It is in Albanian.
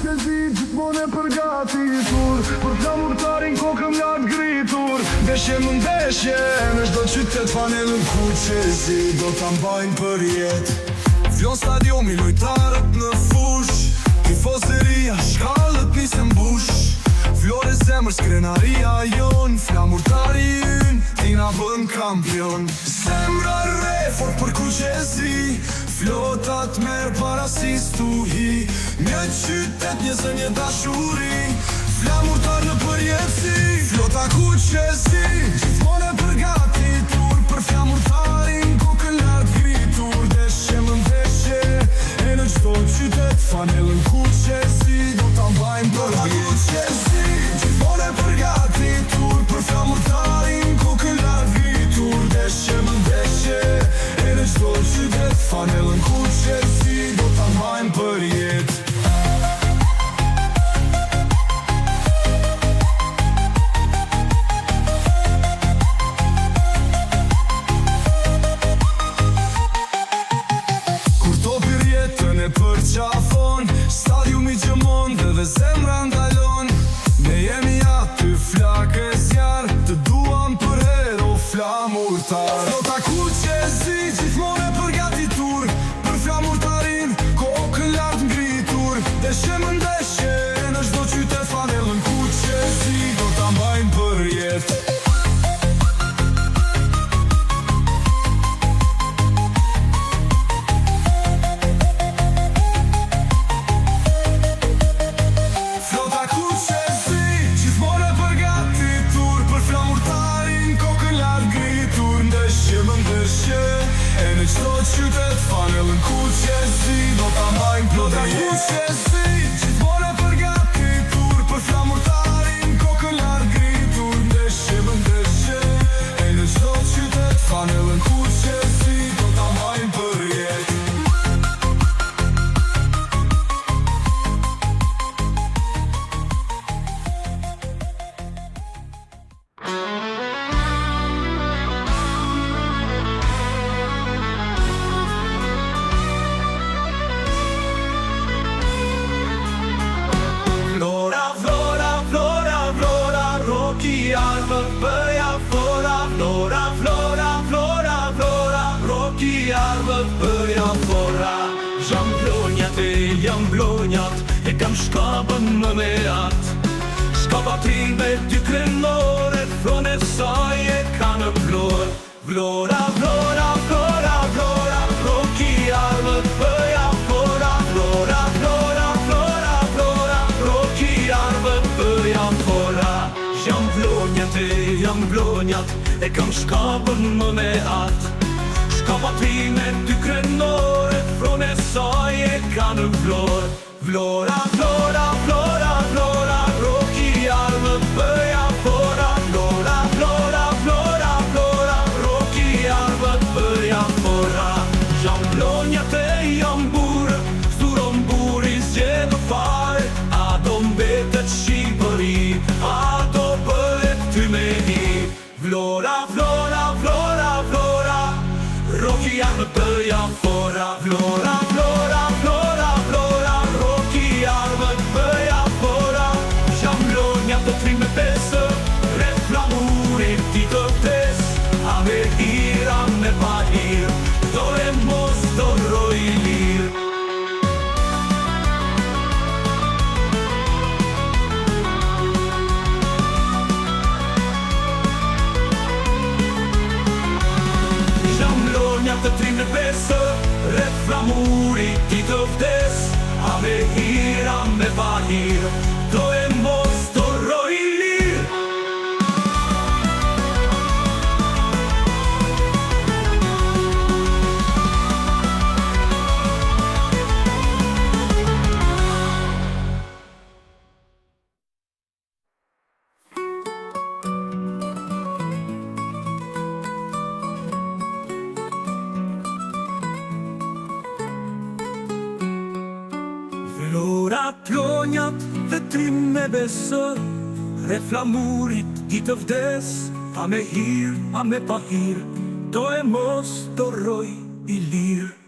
që zi gjithmonë e përgatitur për flamurtarin kokëm lartë gritur. Ndeshje më ndeshje në çdo qytet, fanelën ku që zi do ta mbajnë për jetë. Vlon stadiumi, lojtarët në fush, tifozeria, shkallët nisën mbush. Vlore zemër, skrenaria jon, flamurtari yn, ti na bën kampion. Zemra re, fort për ku që zi, flotat merë parasis tu hi. Një qytet, një zë, një dashuri, flamurtar në përjetësi. Flota ku që zi, gjithmonë e përgatitur për flamurtarin kokën lartë gritur. Ndeshje më ndeshje e në çdo qytet, fanelën ku që zi do ta mbajnë për jetë. Gjithmonë e përgatitur për flamurtarin kokën lartë gritur. Ndeshje më ndeshje e në çdo qytet, fanelën ku që zi do ta mbajnë për jetë. Përqafon, stadiumi gjëmon dhe zemra ndalon. Ne jemi aty flakë e zjarë, të duam për hero flamurtar. Flota ku që zi, gjithmonë e përgatitur për flamurtarin kokën lartë ngritur. Ndeshje më ndeshje në çdo qytet, fanelën ku që zi do ta mbajnë për jetë. Çdo qytet, fanelën ku që zi do ta mbajnë për jetë. Flota ku që zi, gjithmonë e përgatitur për flamurtarin kokën lartë gritur. Ndeshje më ndeshje e në çdo qytet, fanelën ku që zi do ta mbajnë për jetë. Bëja fora, flora, flora, flora, flora, roki arbët bëja fora. Jam blonjat e jam blonjat, e kam shkapën më me atë. Shkapatin me dy krenore, frone saj e ka në vlorë. Vlora, vlora, vlora, vlora, roki arbët bëja fora. Vlora, vlora, vlora, vlora, roki arbët bëja fora. Jam blonjat e jam blonjat, e kam shkapën më me atë. Shkapati me dy krenore, frone saj e ka në vlorë. Vlora, vlora, vlora, vlora, roki arbët bëja fora. Vlora, vlora, vlora, vlora, roki arbët bëja fora. Jam blonjat e jam burë, sturon buri zgjedhë fare. A do mbetet Shqipëri, a do bëhet ty me hi. Vlora, vlora, vlora, vlora, roki arbët bëja fora. Vlora, vlora, vlora, vlora, roki arbët bëja fora. Jam blonjat të trim me pesë, re flamurit ti të vdes. A me hira me pa hir, do e mos do roj lirë. Të trim në pesë, rreth flamurit ti të vdes. A me hira me pa hir, do e mos do roj lirë. Vlora plonjat dhe trim me besë, re flamurit ti të vdes. A me hir, a me pa hir, do e mos do roj i lirë.